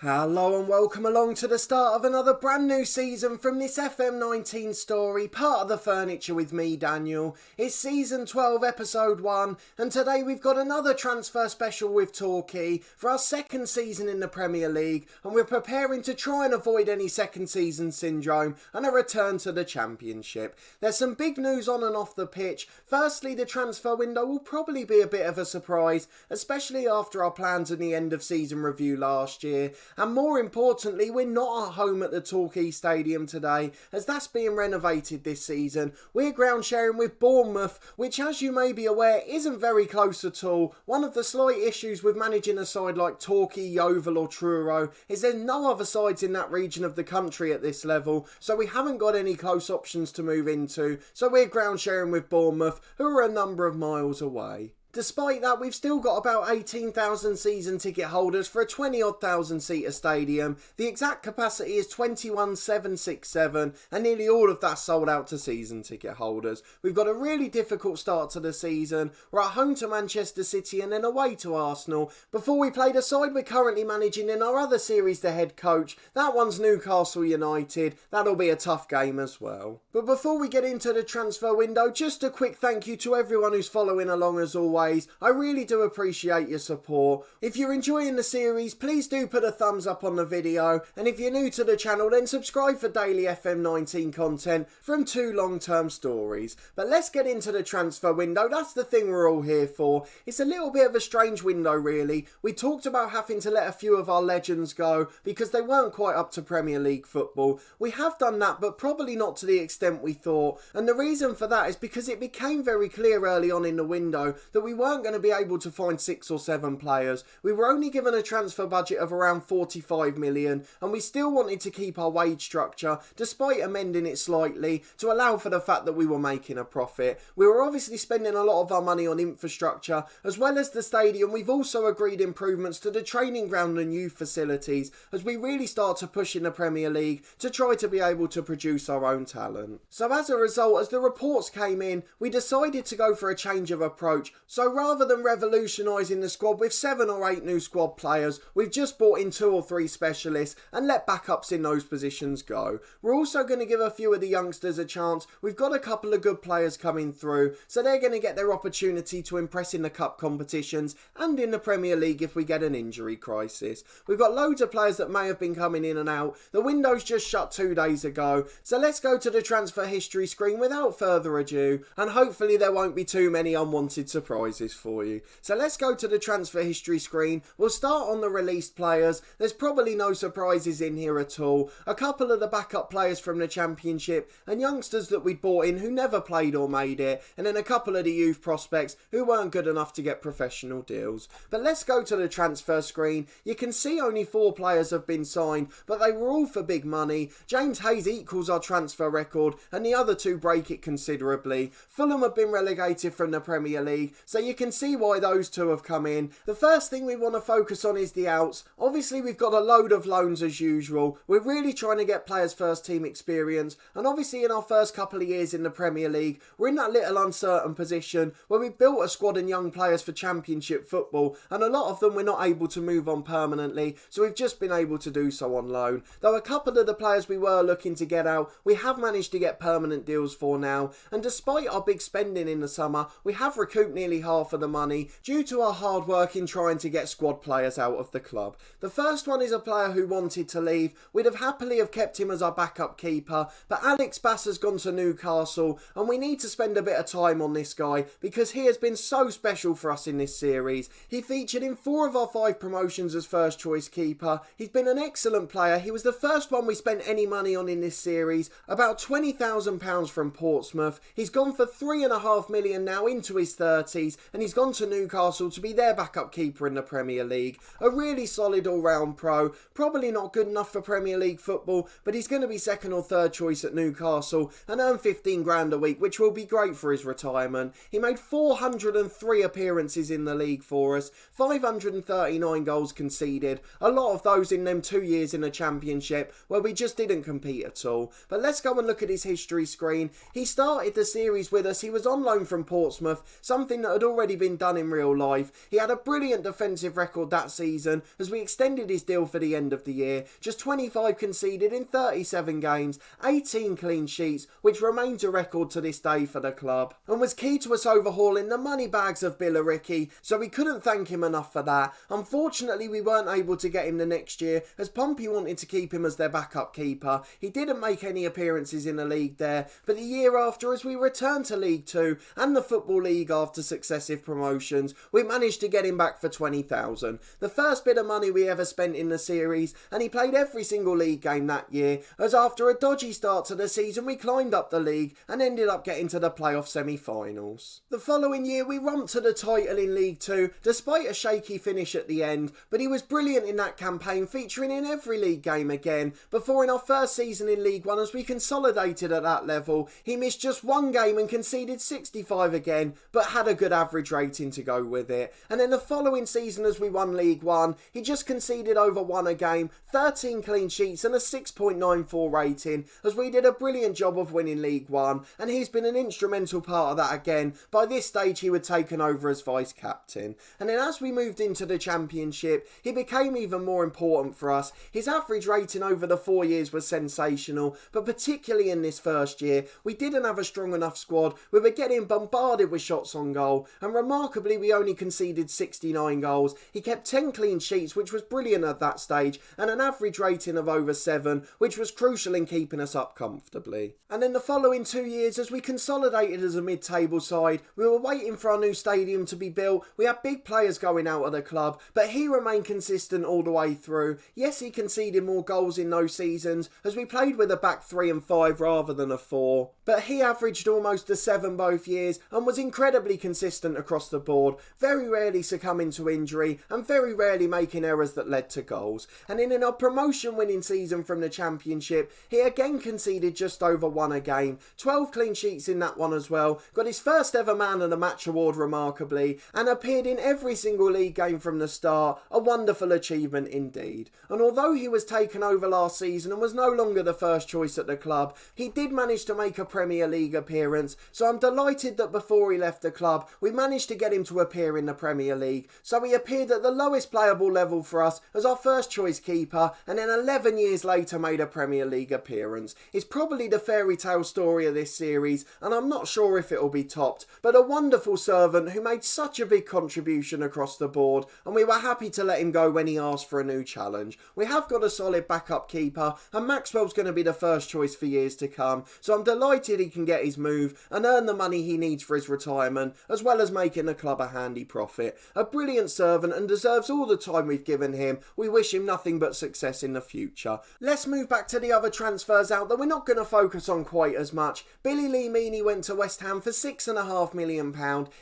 Hello and welcome along to the start of another brand new season from this FM19 story, part of the furniture with me, Daniel. It's season 12, episode 1, and today we've got another transfer special with Torquay for our second season in the Premier League, and we're preparing to try and avoid any second season syndrome and a return to the Championship. There's some big news on and off the pitch. Firstly, the transfer window will probably be a bit of a surprise, especially after our plans in the end of season review last year. And more importantly, we're not at home at the Torquay Stadium today, as that's being renovated this season. We're ground sharing with Bournemouth, which, as you may be aware, isn't very close at all. One of the slight issues with managing a side like Torquay, Yeovil or Truro is there's no other sides in that region of the country at this level, so we haven't got any close options to move into, so we're ground sharing with Bournemouth, who are a number of miles away. Despite that, we've still got about 18,000 season ticket holders for a 20-odd thousand seater stadium. The exact capacity is 21,767 and nearly all of that sold out to season ticket holders. We've got a really difficult start to the season. We're at home to Manchester City and then away to Arsenal. Before we play the side we're currently managing in our other series, the head coach. That one's Newcastle United. That'll be a tough game as well. But before we get into the transfer window, just a quick thank you to everyone who's following along as always. I really do appreciate your support. If you're enjoying the series, please do put a thumbs up on the video, and if you're new to the channel then subscribe for daily FM19 content from two long-term stories. But let's get into the transfer window. That's the thing we're all here for. It's a little bit of a strange window really. We talked about having to let a few of our legends go because they weren't quite up to Premier League football. We have done that, but probably not to the extent we thought, and the reason for that is because it became very clear early on in the window that we weren't going to be able to find 6 or 7 players. We were only given a transfer budget of around 45 million and we still wanted to keep our wage structure despite amending it slightly to allow for the fact that we were making a profit. We were obviously spending a lot of our money on infrastructure as well as the stadium. We've also agreed improvements to the training ground and youth facilities as we really start to push in the Premier League to try to be able to produce our own talent. So as a result, as the reports came in, we decided to go for a change of approach. So rather than revolutionising the squad with 7 or 8 new squad players, we've just brought in 2 or 3 specialists and let backups in those positions go. We're also going to give a few of the youngsters a chance. We've got a couple of good players coming through, so they're going to get their opportunity to impress in the cup competitions and in the Premier League if we get an injury crisis. We've got loads of players that may have been coming in and out. The window's just shut 2 days ago, so let's go to the transfer history screen without further ado, and hopefully there won't be too many unwanted surprises for you. So let's go to the transfer history screen. We'll start on the released players. There's probably no surprises in here at all. A couple of the backup players from the Championship and youngsters that we'd bought in who never played or made it, and then a couple of the youth prospects who weren't good enough to get professional deals. But let's go to the transfer screen. You can see only 4 players have been signed, but they were all for big money. James Hayes equals our transfer record and the other 2 break it considerably. Fulham have been relegated from the Premier League, so you can see why those 2 have come in. The first thing we want to focus on is the outs. Obviously we've got a load of loans as usual. We're really trying to get players first team experience, and obviously in our first couple of years in the Premier League we're in that little uncertain position where we've built a squad and young players for Championship football, and a lot of them we're not able to move on permanently, so we've just been able to do so on loan. Though a couple of the players we were looking to get out we have managed to get permanent deals for now, and despite our big spending in the summer we have recouped nearly half of the money due to our hard work in trying to get squad players out of the club. The first one is a player who wanted to leave. We'd have happily have kept him as our backup keeper, but Alex Bass has gone to Newcastle and we need to spend a bit of time on this guy because he has been so special for us in this series. He featured in 4 of our 5 promotions as first choice keeper. He's been an excellent player. He was the first one we spent any money on in this series, about £20,000 from Portsmouth. He's gone for £3.5 million now into his 30s, and he's gone to Newcastle to be their backup keeper in the Premier League. A really solid all-round pro, probably not good enough for Premier League football, but he's going to be second or third choice at Newcastle and earn 15 grand a week, which will be great for his retirement. He made 403 appearances in the league for us, 539 goals conceded, a lot of those in them 2 years in the Championship where we just didn't compete at all. But let's go and look at his history screen. He started the series with us. He was on loan from Portsmouth, something that had had already been done in real life. He had a brilliant defensive record that season as we extended his deal for the end of the year. Just 25 conceded in 37 games, 18 clean sheets, which remains a record to this day for the club, and was key to us overhauling the money bags of Billericay, so we couldn't thank him enough for that. Unfortunately, we weren't able to get him the next year as Pompey wanted to keep him as their backup keeper. He didn't make any appearances in the league there, but the year after, as we returned to League Two and the Football League after successive promotions, we managed to get him back for 20,000. The first bit of money we ever spent in the series, and he played every single league game that year, as after a dodgy start to the season we climbed up the league and ended up getting to the playoff semi-finals. The following year we romped to the title in League Two despite a shaky finish at the end, but he was brilliant in that campaign, featuring in every league game again, before in our first season in League One as we consolidated at that level he missed just one game and conceded 65 again, but had a good average rating to go with it. And then the following season as we won League One, he just conceded over one a game, 13 clean sheets and a 6.94 rating, as we did a brilliant job of winning League One, and he's been an instrumental part of that again. By this stage he had taken over as vice captain, and then as we moved into the Championship he became even more important for us. His average rating over the 4 years was sensational, but particularly in this first year we didn't have a strong enough squad. We were getting bombarded with shots on goal, and remarkably we only conceded 69 goals. He kept 10 clean sheets, which was brilliant at that stage, and an average rating of over 7, which was crucial in keeping us up comfortably. And in the following 2 years, as we consolidated as a mid-table side, we were waiting for our new stadium to be built. We had big players going out of the club, but he remained consistent all the way through. Yes, he conceded more goals in those seasons as we played with a back 3 and 5 rather than a 4, but he averaged almost a 7 both years and was incredibly consistent across the board, very rarely succumbing to injury and very rarely making errors that led to goals. And in our promotion winning season from the Championship, he again conceded just over 1 a game, 12 clean sheets in that one as well, got his first ever Man of the Match award remarkably, and appeared in every single league game from the start, a wonderful achievement indeed. And although he was taken over last season and was no longer the first choice at the club, he did manage to make a Premier League appearance, so I'm delighted that before he left the club we managed to get him to appear in the Premier League. So he appeared at the lowest playable level for us as our first choice keeper, and then 11 years later made a Premier League appearance. It's probably the fairy tale story of this series, and I'm not sure if it'll be topped, but a wonderful servant who made such a big contribution across the board, and we were happy to let him go when he asked for a new challenge. We have got a solid backup keeper, and Maxwell's going to be the first choice for years to come, so I'm delighted he can get his move and earn the money he needs for his retirement, as well as making the club a handy profit. A brilliant servant and deserves all the time we've given him. We wish him nothing but success in the future. Let's move back to the other transfers out that we're not going to focus on quite as much. Billy Lee Meaney went to West Ham for £6.5 million.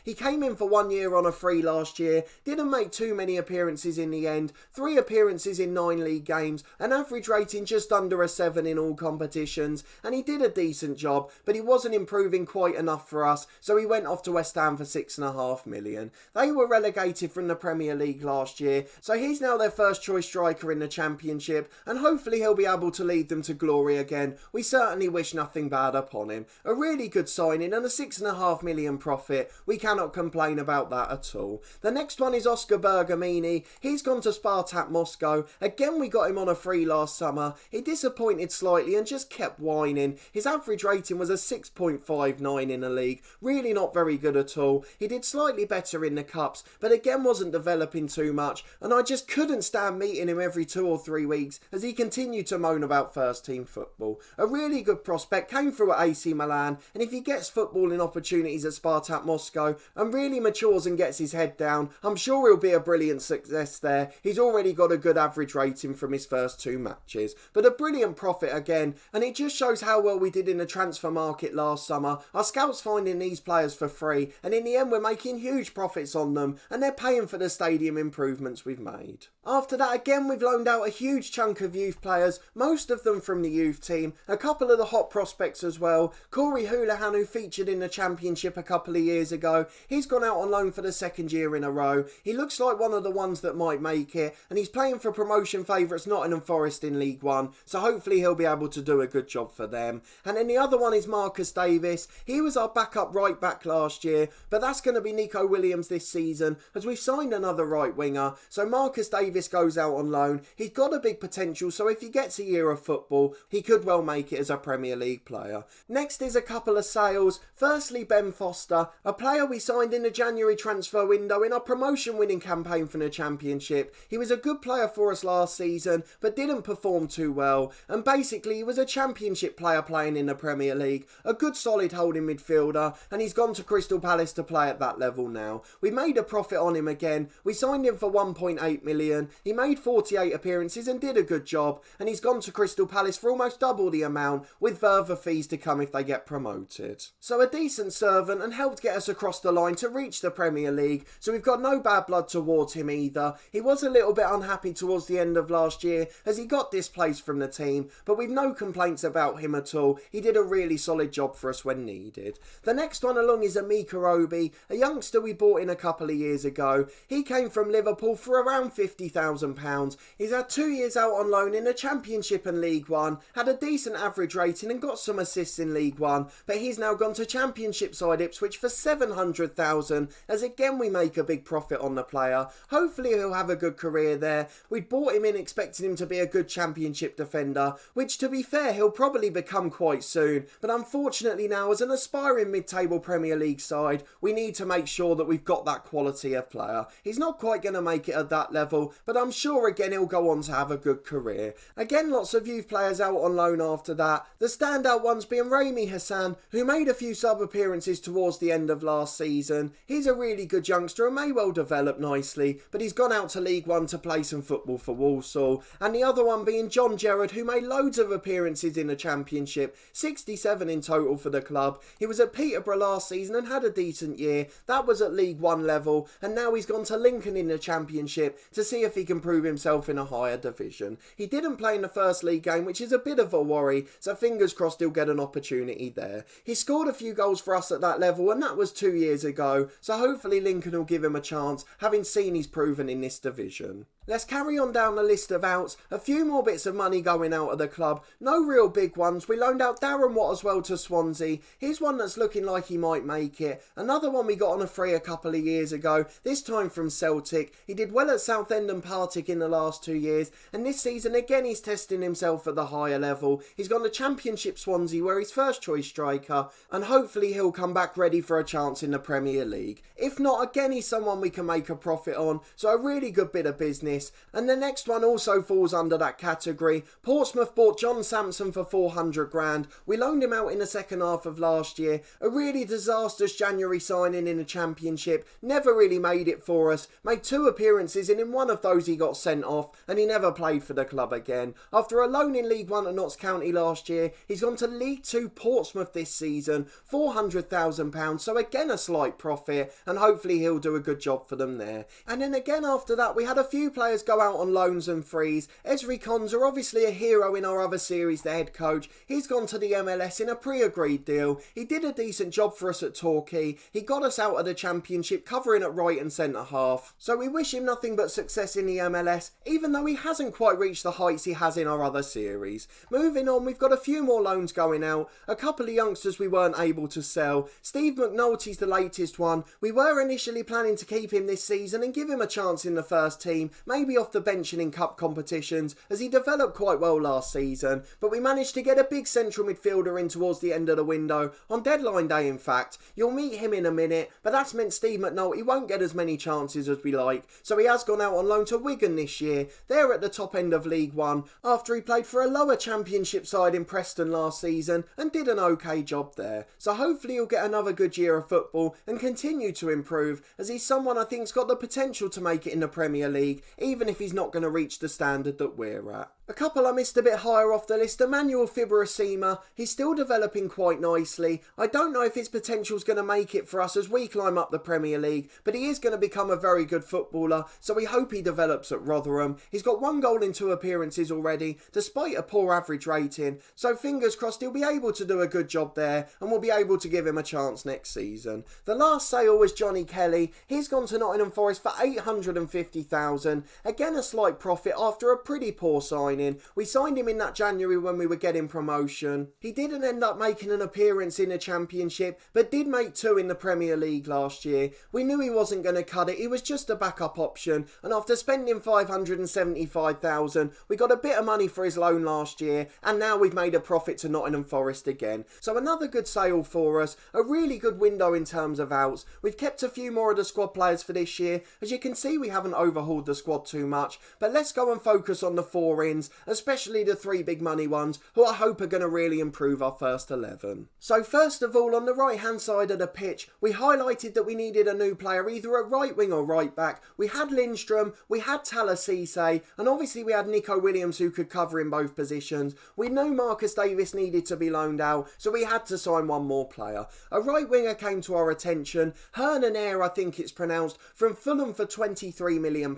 He came in for 1 year on a free last year, didn't make too many appearances in the end, 3 appearances in 9 league games, an average rating just under a 7 in all competitions, and he did a decent job, but he wasn't improving quite enough for us, so he went off to West Ham for £6.5 million. They were relegated from the Premier League last year, so he's now their first choice striker in the Championship, and hopefully he'll be able to lead them to glory again. We certainly wish nothing bad upon him. A really good signing and a £6.5 million profit. We cannot complain about that at all. The next one is Oscar Bergamini. He's gone to Spartak Moscow. Again, we got him on a free last summer. He disappointed slightly and just kept whining. His average rating was a 6.59 in the league. Really not very good at all. He did slightly better in the cups, but again wasn't developing too much, and I just couldn't stand meeting him every 2 or 3 weeks as he continued to moan about first team football. A really good prospect, came through at AC Milan, and if he gets footballing opportunities at Spartak Moscow and really matures and gets his head down, I'm sure he'll be a brilliant success there. He's already got a good average rating from his first 2 matches, but a brilliant profit again, and it just shows how well we did in the transfer market last summer. Our scouts finding these players for free, and in the end we're making huge profits on them, and they're paying for the stadium improvements we've made. After that, again, we've loaned out a huge chunk of youth players, most of them from the youth team, a couple of the hot prospects as well. Corey Houlihan, who featured in the Championship a couple of years ago, he's gone out on loan for the 2nd year in a row. He looks like one of the ones that might make it, and he's playing for promotion favourites Nottingham Forest in League One, so hopefully he'll be able to do a good job for them. And then the other one is is Marcus Davis. He was our backup right back last year, but that's going to be Nico Williams this season as we've signed another right winger. So Marcus Davis goes out on loan. He's got a big potential, so if he gets a year of football, he could well make it as a Premier League player. Next is a couple of sales. Firstly, Ben Foster, a player we signed in the January transfer window in our promotion winning campaign from the Championship. He was a good player for us last season, but didn't perform too well, and basically he was a Championship player playing in the Premier League, a good solid holding midfielder, and he's gone to Crystal Palace to play at that level now. We made a profit on him again. We signed him for 1.8 million. He made 48 appearances and did a good job, and he's gone to Crystal Palace for almost double the amount, with further fees to come if they get promoted. So a decent servant, and helped get us across the line to reach the Premier League, so we've got no bad blood towards him either. He was a little bit unhappy towards the end of last year as he got displaced from the team, but we've no complaints about him at all. He did a really solid job for us when needed. The next one along is Amika Obi, a youngster we bought in a couple of years ago. He came from Liverpool for around £50,000. He's had 2 years out on loan in the Championship and League One, had a decent average rating and got some assists in League One, but he's now gone to Championship side Ipswich for 700,000, as again we make a big profit on the player. Hopefully he'll have a good career there. We'd bought him in expecting him to be a good Championship defender, which to be fair he'll probably become quite soon, but unfortunately now as an aspiring mid-table Premier League side we need to make sure that we've got that quality of player. He's not quite going to make it at that level, but I'm sure again he'll go on to have a good career. Again, lots of youth players out on loan after that. The standout ones being Rami Hassan, who made a few sub appearances towards the end of last season. He's a really good youngster and may well develop nicely, but he's gone out to League One to play some football for Walsall. And the other one being John Gerrard, who made loads of appearances in the Championship, 67 in total for the club. He was at Peterborough last season and had a decent year. That was at League One level, and now he's gone to Lincoln in the Championship to see if he can prove himself in a higher division. He didn't play in the first league game, which is a bit of a worry, so fingers crossed he'll get an opportunity there. He scored a few goals for us at that level, and that was 2 years ago, so hopefully Lincoln will give him a chance, having seen he's proven in this division. Let's carry on down the list of outs. A few more bits of money going out of the club. No real big ones. We loaned out Darren Watt as well to Swansea. Here's one that's looking like he might make it. Another one we got on a free a couple of years ago, this time from Celtic. He did well at Southend and Partick in the last 2 years, and this season again he's testing himself at the higher level. He's gone to Championship Swansea where he's first choice striker, and hopefully he'll come back ready for a chance in the Premier League. If not, again he's someone we can make a profit on, so a really good bit of business. And the next one also falls under that category. Portsmouth bought John Sampson for 400 grand. We loaned him out in the second half of last year. A really disastrous January signing in the Championship. Never really made it for us. Made 2 appearances and in one of those he got sent off and he never played for the club again. After a loan in League One at Notts County last year, he's gone to League 2 Portsmouth this season. £400,000, so again a slight profit, and hopefully he'll do a good job for them there. And then again after that we had a few players go out on loans and frees. Esri Konza, obviously a hero in our other series, the head coach. He's gone to the MLS in a pre-agreed deal. He did a decent job for us at Torquay. He got us out of the Championship, covering at right and centre half. So we wish him nothing but success in the MLS, even though he hasn't quite reached the heights he has in our other series. Moving on, we've got a few more loans going out. A couple of youngsters we weren't able to sell. Steve McNulty's the latest one. We were initially planning to keep him this season and give him a chance in the first team, maybe off the bench and in cup competitions, as he developed quite well last season, but we managed to get a big central midfielder in towards the end of the window, on deadline day in fact. You'll meet him in a minute, but that's meant Steve McNulty won't get as many chances as we like, so he has gone out on loan to Wigan this year. They're at the top end of League One, after he played for a lower Championship side in Preston last season and did an okay job there. So hopefully he'll get another good year of football and continue to improve, as he's someone I think's got the potential to make it in the Premier League, even if he's not going to reach the standard that we're at. A couple I missed a bit higher off the list. Emmanuel Fibrosima, he's still developing quite nicely. I don't know if his potential's going to make it for us as we climb up the Premier League, but he is going to become a very good footballer, so we hope he develops at Rotherham. He's got 1 goal in 2 appearances already, despite a poor average rating, so fingers crossed he'll be able to do a good job there, and we'll be able to give him a chance next season. The last sale was Johnny Kelly. He's gone to Nottingham Forest for 850,000. Again, a slight profit after a pretty poor signing. We signed him in that January when we were getting promotion. He didn't end up making an appearance in the Championship, but did make 2 in the Premier League last year. We knew he wasn't going to cut it. He was just a backup option, and after spending $575,000, we got a bit of money for his loan last year, and now we've made a profit to Nottingham Forest again. So another good sale for us, a really good window in terms of outs. We've kept a few more of the squad players for this year. As you can see, we haven't overhauled the squad too much, but let's go and focus on the 4 ins, especially the 3 big money ones, who I hope are going to really improve our first 11. So first of all, on the right hand side of the pitch, we highlighted that we needed a new player, either at right wing or right back. We had Lindstrom, we had Talasise, and obviously we had Nico Williams who could cover in both positions. We knew Marcus Davis needed to be loaned out, so we had to sign one more player. A right winger came to our attention, Hernan Air, I think it's pronounced, from Fulham for £23 million.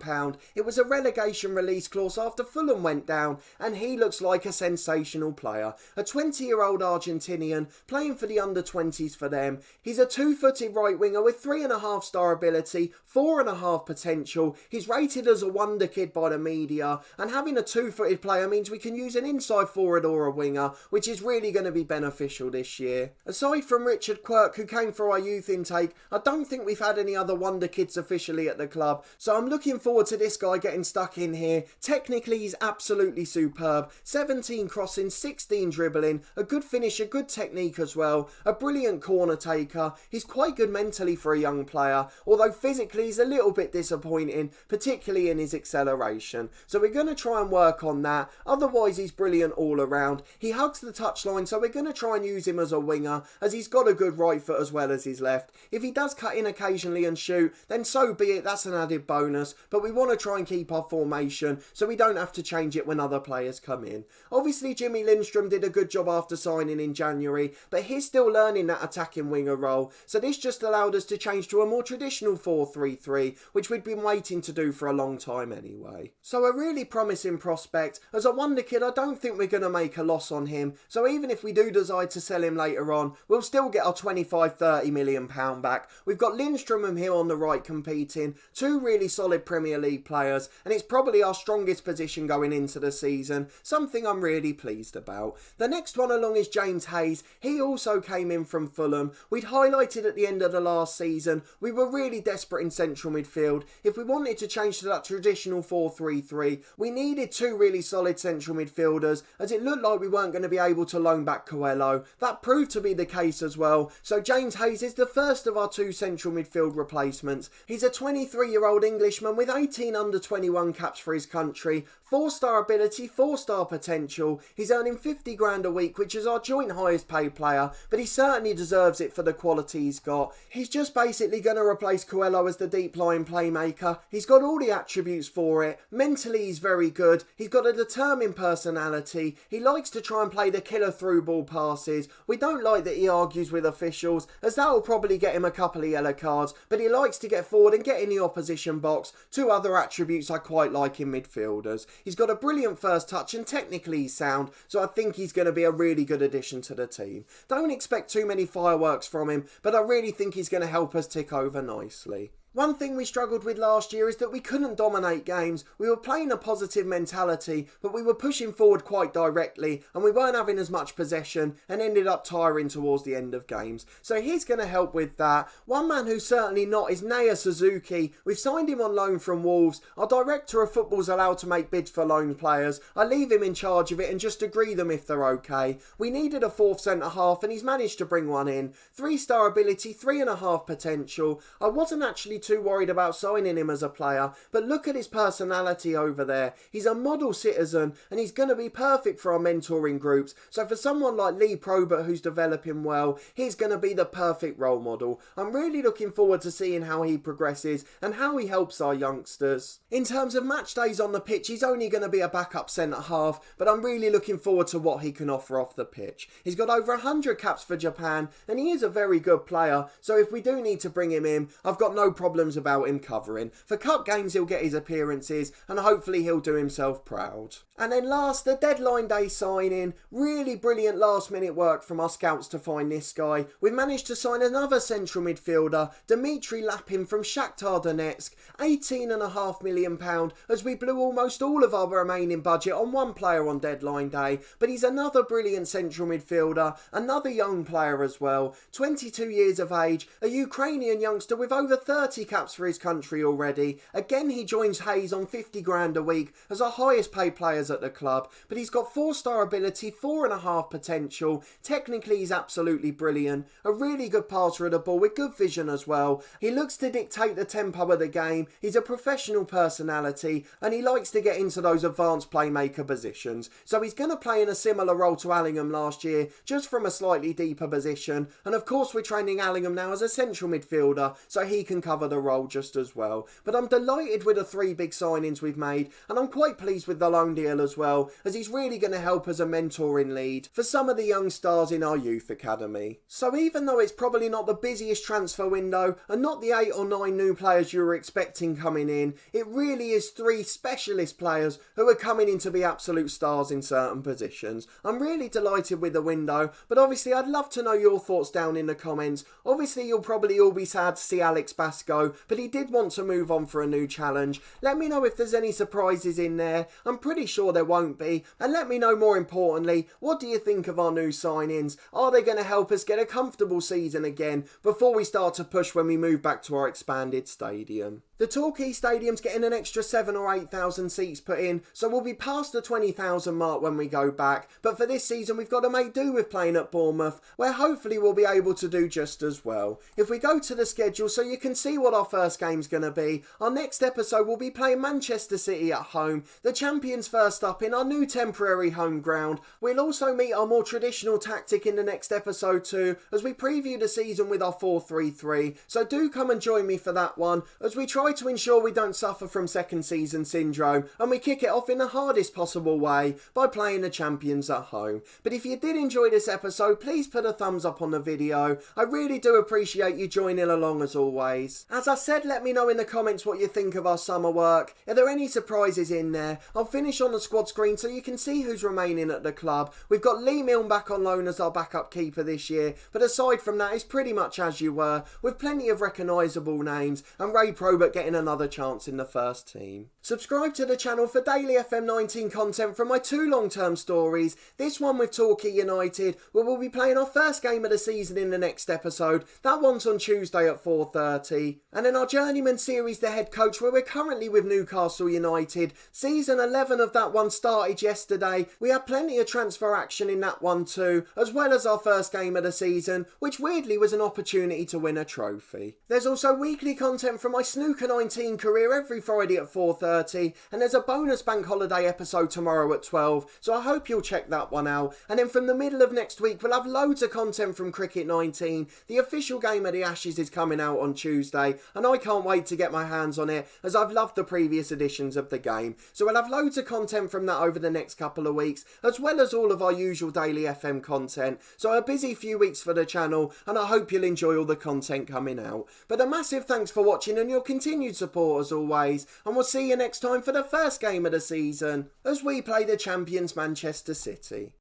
It was a relegation release clause after Fulham went down, and he looks like a sensational player. A 20-year-old Argentinian playing for the under-20s for them. He's a 2-footed right winger with 3.5 star ability, 4.5 potential. He's rated as a wonder kid by the media, and having a 2-footed player means we can use an inside forward or a winger, which is really going to be beneficial this year. Aside from Richard Quirk, who came for our youth intake, I don't think we've had any other wonder kids officially at the club, so I'm looking forward to this guy getting stuck in here. Technically, he's absolutely superb. 17 crossing, 16 dribbling, a good finish, a good technique as well, a brilliant corner taker. He's quite good mentally for a young player, although physically he's a little bit disappointing, particularly in his acceleration. So we're going to try and work on that. Otherwise, he's brilliant all around. He hugs the touchline, so we're going to try and use him as a winger, as he's got a good right foot as well as his left. If he does cut in occasionally and shoot, then so be it, that's an added bonus, but we want to try and keep our formation so we don't have to change it when other players come in. Obviously, Jimmy Lindstrom did a good job after signing in January, but he's still learning that attacking winger role, so this just allowed us to change to a more traditional 4-3-3, which we'd been waiting to do for a long time anyway. So a really promising prospect. As a wonder kid, I don't think we're going to make a loss on him, so even if we do decide to sell him later on, we'll still get our £25-30 million back. We've got Lindstrom and him on the right competing, 2 really solid Premier League players, and it's probably our strongest position going into the season, something I'm really pleased about. The next one along is James Hayes. He also came in from Fulham. We'd highlighted at the end of the last season, we were really desperate in central midfield. If we wanted to change to that traditional 4-3-3, we needed 2 really solid central midfielders, as it looked like we weren't going to be able to loan back Coelho. That proved to be the case as well, so James Hayes is the first of our 2 central midfield replacements. He's a 23-year-old Englishman with 18 under-21 caps for his country, 4-star ability, 4-star potential. He's earning 50 grand a week, which is our joint highest paid player, but he certainly deserves it for the quality he's got. He's just basically going to replace Coelho as the deep line playmaker. He's got all the attributes for it. Mentally, he's very good. He's got a determined personality. He likes to try and play the killer through ball passes. We don't like that he argues with officials, as that will probably get him a couple of yellow cards, but he likes to get forward and get in the opposition box. 2 other attributes I quite like in midfielders. He's got a brilliant first touch and technically he's sound, so I think he's going to be a really good addition to the team. Don't expect too many fireworks from him, but I really think he's going to help us tick over nicely. One thing we struggled with last year is that we couldn't dominate games. We were playing a positive mentality, but we were pushing forward quite directly and we weren't having as much possession and ended up tiring towards the end of games. So he's going to help with that. One man who's certainly not is Naya Suzuki. We've signed him on loan from Wolves. Our director of football is allowed to make bids for loan players. I leave him in charge of it and just agree them if they're okay. We needed a 4th centre-half and he's managed to bring one in. 3-star ability, 3.5 potential. I wasn't actually too worried about signing him as a player, but look at his personality over there. He's a model citizen and he's going to be perfect for our mentoring groups. So for someone like Lee Probert who's developing well, he's going to be the perfect role model. I'm really looking forward to seeing how he progresses and how he helps our youngsters. In terms of match days on the pitch, he's only going to be a backup centre half, but I'm really looking forward to what he can offer off the pitch. He's got over 100 caps for Japan and he is a very good player, so if we do need to bring him in, I've got no problem problems about him covering. For cup games he'll get his appearances and hopefully he'll do himself proud. And then last, the deadline day signing. Really brilliant last minute work from our scouts to find this guy. We've managed to sign another central midfielder, Dimitri Lapin from Shakhtar Donetsk, £18.5 million, as we blew almost all of our remaining budget on one player on deadline day. But he's another brilliant central midfielder, another young player as well, 22 years of age, a Ukrainian youngster with over 30 caps for his country already. Again, he joins Hayes on 50 grand a week as our highest paid players at the club, but he's got 4-star ability, 4.5 potential. Technically he's absolutely brilliant, a really good passer of the ball with good vision as well. He looks to dictate the tempo of the game, he's a professional personality, and he likes to get into those advanced playmaker positions, so he's going to play in a similar role to Allingham last year, just from a slightly deeper position. And of course we're training Allingham now as a central midfielder, so he can cover the role just as well. But I'm delighted with the 3 big signings we've made, and I'm quite pleased with the loan deal as well, as he's really going to help as a mentoring lead for some of the young stars in our youth academy. So even though it's probably not the busiest transfer window and not the 8 or 9 new players you were expecting coming in, it really is 3 specialist players who are coming in to be absolute stars in certain positions. I'm really delighted with the window, but obviously I'd love to know your thoughts down in the comments. Obviously you'll probably all be sad to see Alex Bass go, but he did want to move on for a new challenge. Let me know if there's any surprises in there. I'm pretty sure there won't be. And let me know, more importantly, what do you think of our new signings? Are they going to help us get a comfortable season again before we start to push when we move back to our expanded stadium? The Torquay Stadium's getting an extra 7,000 or 8,000 seats put in, so we'll be past the 20,000 mark when we go back. But for this season we've got to make do with playing at Bournemouth, where hopefully we'll be able to do just as well. If we go to the schedule so you can see what our first game's going to be, our next episode will be playing Manchester City at home, the champions first up in our new temporary home ground. We'll also meet our more traditional tactic in the next episode too, as we preview the season with our 4-3-3, so do come and join me for that one, as we try to ensure we don't suffer from second season syndrome, and we kick it off in the hardest possible way by playing the champions at home. But if you did enjoy this episode, please put a thumbs up on the video. I really do appreciate you joining along as always. As I said, let me know in the comments what you think of our summer work. Are there any surprises in there? I'll finish on the squad screen so you can see who's remaining at the club. We've got Lee Milne back on loan as our backup keeper this year, but aside from that it's pretty much as you were, with plenty of recognisable names, and Ray Probert getting another chance in the first team. Subscribe to the channel for daily FM19 content from my 2 long-term stories, this one with Torquay United, where we'll be playing our first game of the season in the next episode. That one's on Tuesday at 4:30. And then our Journeyman series, The Head Coach, where we're currently with Newcastle United. Season 11 of that one started yesterday. We had plenty of transfer action in that one too, as well as our first game of the season, which weirdly was an opportunity to win a trophy. There's also weekly content from my Snooker 19 career every Friday at 4:30, and there's a bonus bank holiday episode tomorrow at 12, so I hope you'll check that one out. And then from the middle of next week we'll have loads of content from Cricket 19. The official game of the Ashes is coming out on Tuesday, and I can't wait to get my hands on it, as I've loved the previous editions of the game. So we'll have loads of content from that over the next couple of weeks, as well as all of our usual daily FM content. So a busy few weeks for the channel, and I hope you'll enjoy all the content coming out. But a massive thanks for watching and your continued support as always, and we'll see you next time for the first game of the season as we play the champions Manchester City.